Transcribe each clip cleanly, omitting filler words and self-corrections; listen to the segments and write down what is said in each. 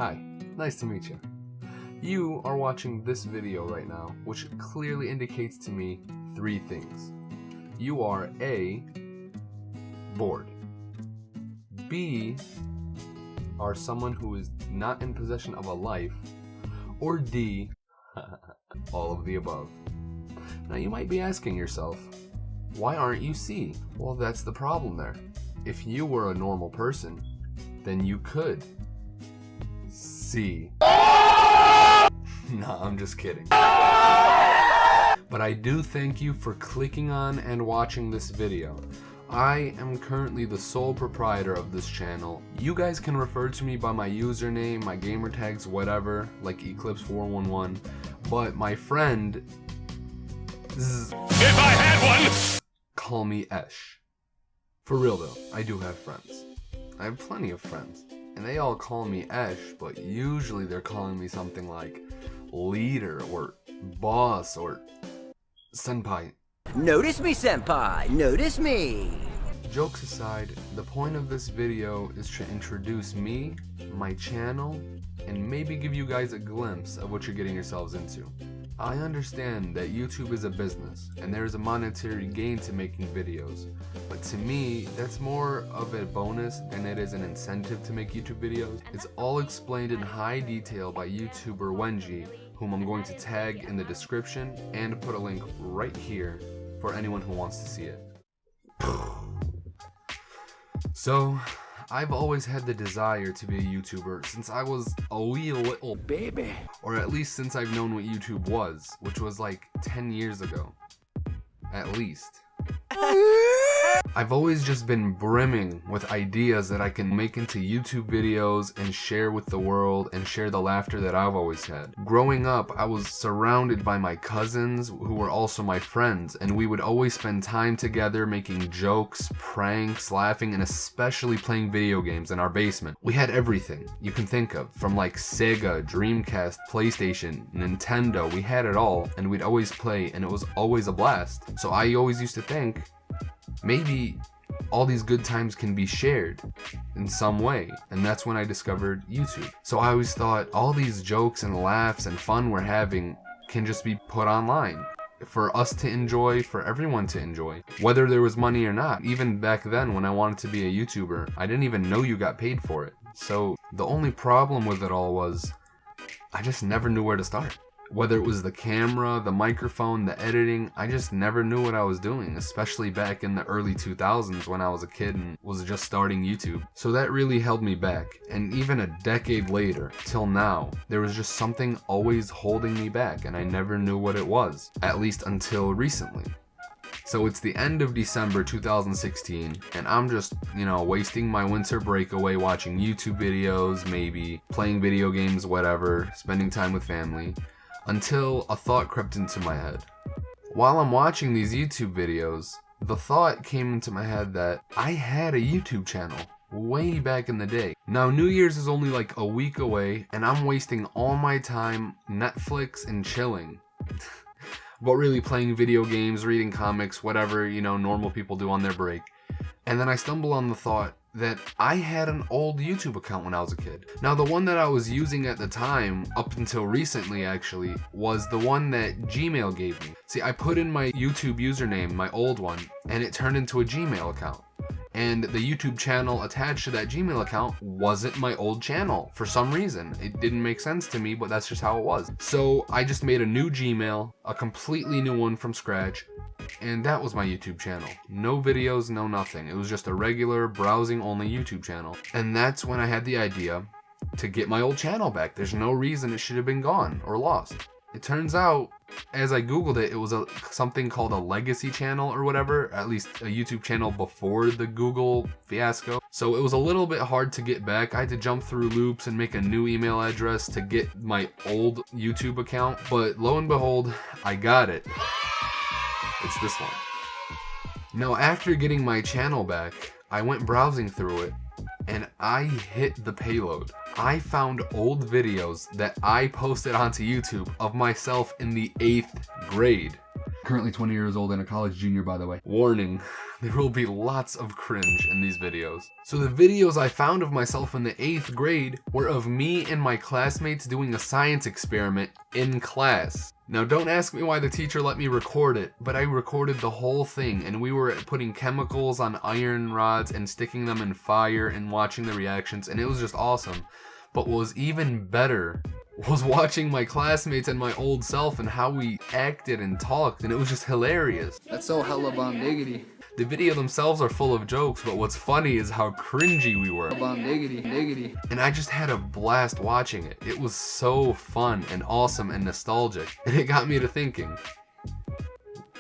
Hi, nice to meet you. You are watching this video right now, which clearly indicates to me three things. You are A, bored. B, are someone who is not in possession of a life. Or D, all of the above. Now you might be asking yourself, why aren't you C? Well, that's the problem there. If you were a normal person, then you could see. Nah, I'm just kidding. But I do thank you for clicking on and watching this video. I am currently the sole proprietor of this channel. You guys can refer to me by my username, my gamer tags, whatever, like Eclipse411. But my friend, if I had one, call me Esh. For real though, I do have friends. I have plenty of friends. And they all call me Esh, but usually they're calling me something like leader or boss or senpai. Notice me, senpai! Notice me! Jokes aside, the point of this video is to introduce me, my channel, and maybe give you guys a glimpse of what you're getting yourselves into. I understand that YouTube is a business, and there is a monetary gain to making videos, but to me, that's more of a bonus than it is an incentive to make YouTube videos. It's all explained in high detail by YouTuber Wenji, whom I'm going to tag in the description and put a link right here for anyone who wants to see it. So, I've always had the desire to be a YouTuber since I was a wee little baby. Or at least since I've known what YouTube was, which was like 10 years ago. At least. I've always just been brimming with ideas that I can make into YouTube videos and share with the world and share the laughter that I've always had. Growing up, I was surrounded by my cousins who were also my friends, and we would always spend time together making jokes, pranks, laughing, and especially playing video games in our basement. We had everything you can think of, from like Sega, Dreamcast, PlayStation, Nintendo. We had it all, and we'd always play, and it was always a blast. So I always used to think, maybe all these good times can be shared in some way, and that's when I discovered YouTube. So I always thought all these jokes and laughs and fun we're having can just be put online for us to enjoy, for everyone to enjoy, whether there was money or not. Even back then when I wanted to be a YouTuber, I didn't even know you got paid for it. So the only problem with it all was I just never knew where to start. Whether it was the camera, the microphone, the editing, I just never knew what I was doing, especially back in the early 2000s when I was a kid and was just starting YouTube. So that really held me back, and even a decade later, till now, there was just something always holding me back, and I never knew what it was, at least until recently. So it's the end of December 2016, and I'm just, wasting my winter break away watching YouTube videos, maybe playing video games, whatever, spending time with family, until a thought crept into my head. While I'm watching these YouTube videos, the thought came into my head that I had a YouTube channel way back in the day. Now New Year's is only like a week away, and I'm wasting all my time Netflix and chilling. But really playing video games, reading comics, whatever, normal people do on their break. And then I stumble on the thought that I had an old YouTube account when I was a kid. Now the one that I was using at the time, up until recently actually, was the one that Gmail gave me. See, I put in my YouTube username, my old one, and it turned into a Gmail account. And the YouTube channel attached to that Gmail account wasn't my old channel for some reason. It didn't make sense to me, but that's just how it was. So I just made a new Gmail, a completely new one from scratch, and that was my YouTube channel. No videos, no nothing. It was just a regular browsing only YouTube channel. And that's when I had the idea to get my old channel back. There's no reason it should have been gone or lost. It turns out, as I googled it, it was something called a legacy channel or whatever, at least a YouTube channel before the Google fiasco. So it was a little bit hard to get back. I had to jump through loops and make a new email address to get my old YouTube account, but lo and behold, I got it. It's this one. Now after getting my channel back, I went browsing through it, and I hit the payload. I found old videos that I posted onto YouTube of myself in the 8th grade. Currently 20 years old and a college junior, by the way. Warning, there will be lots of cringe in these videos. So the videos I found of myself in the 8th grade were of me and my classmates doing a science experiment in class. Now don't ask me why the teacher let me record it, but I recorded the whole thing, and we were putting chemicals on iron rods and sticking them in fire and watching the reactions, and it was just awesome. But what was even better was watching my classmates and my old self and how we acted and talked, and it was just hilarious. That's so hella bomb diggity. The video themselves are full of jokes, but what's funny is how cringy we were. Bomb diggity, diggity. And I just had a blast watching it. It was so fun and awesome and nostalgic, and it got me to thinking,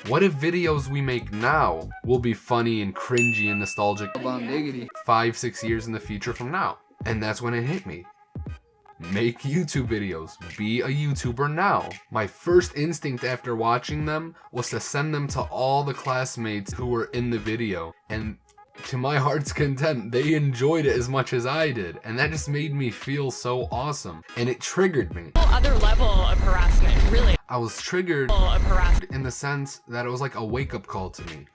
what if videos we make now will be funny and cringy and nostalgic Bomb diggity. 5-6 years in the future from now? And that's when it hit me. Make YouTube videos. Be a YouTuber now. My first instinct after watching them was to send them to all the classmates who were in the video. And to my heart's content, they enjoyed it as much as I did. And that just made me feel so awesome. And it triggered me. Other level of harassment, really. I was triggered Of harassment. in the sense that it was like a wake-up call to me.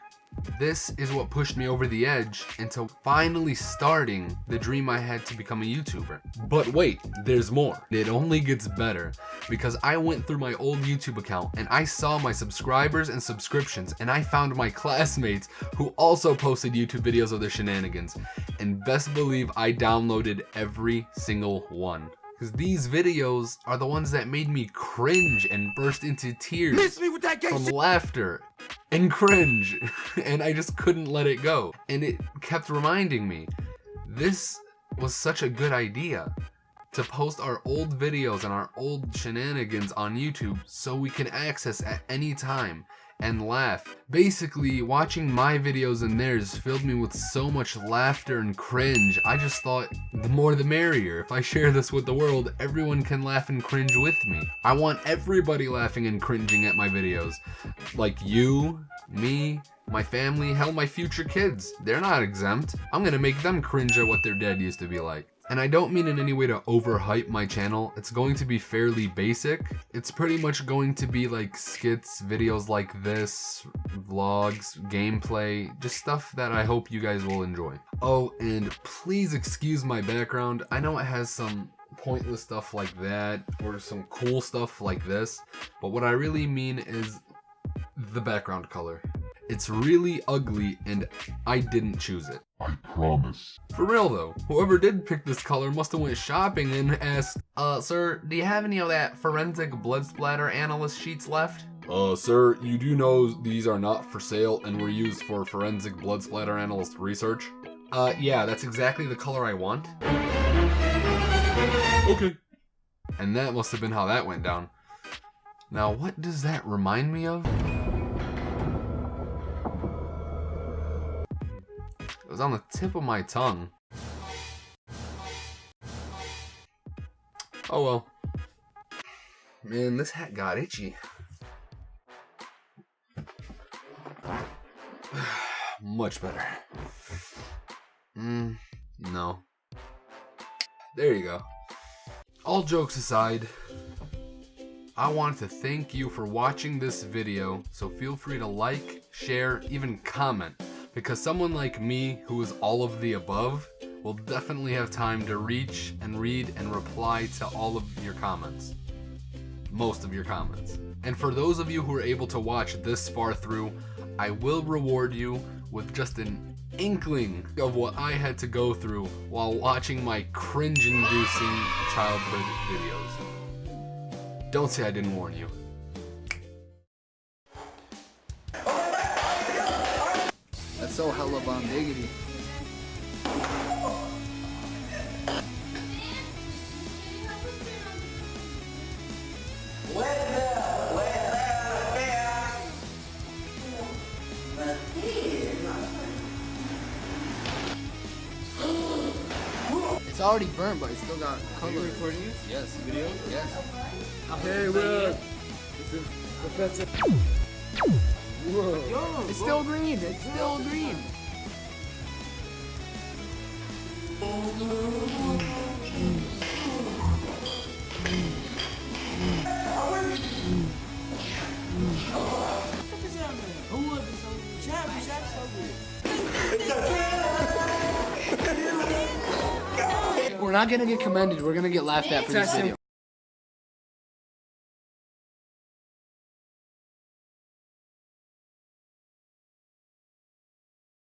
This is what pushed me over the edge into finally starting the dream I had to become a YouTuber. But wait, there's more. It only gets better, because I went through my old YouTube account and I saw my subscribers and subscriptions, and I found my classmates who also posted YouTube videos of their shenanigans. And best believe I downloaded every single one. Because these videos are the ones that made me cringe and burst into tears from laughter and cringe. And I just couldn't let it go. And it kept reminding me, this was such a good idea. To post our old videos and our old shenanigans on YouTube so we can access at any time and laugh. Basically, watching my videos and theirs filled me with so much laughter and cringe. I just thought, the more the merrier. If I share this with the world, everyone can laugh and cringe with me. I want everybody laughing and cringing at my videos. Like you, me, my family, hell, my future kids. They're not exempt. I'm gonna make them cringe at what their dad used to be like. And I don't mean in any way to overhype my channel. It's going to be fairly basic. It's pretty much going to be like skits, videos like this, vlogs, gameplay, just stuff that I hope you guys will enjoy. Oh, and please excuse my background. I know it has some pointless stuff like that, or some cool stuff like this, but what I really mean is the background color. It's really ugly and I didn't choose it. I promise. For real though, whoever did pick this color must have went shopping and asked, sir, do you have any of that forensic blood splatter analyst sheets left? Sir, you do know these are not for sale and were used for forensic blood splatter analyst research? Yeah, that's exactly the color I want. Okay. And that must have been how that went down. Now, what does that remind me of? It was on the tip of my tongue. Oh well. Man, this hat got itchy. Much better. No. There you go. All jokes aside, I want to thank you for watching this video, so feel free to like, share, even comment. Because someone like me, who is all of the above, will definitely have time to reach and read and reply to all of your comments. Most of your comments. And for those of you who are able to watch this far through, I will reward you with just an inkling of what I had to go through while watching my cringe-inducing childhood videos. Don't say I didn't warn you. That's so hella bomb diggity. It's already burnt, but it still got color. Are you recording it? Yes. Video? Yes. Hey, Will. This is Professor. Whoa. It's still green. It's still green. not gonna get commended. We're gonna get laughed at for this video.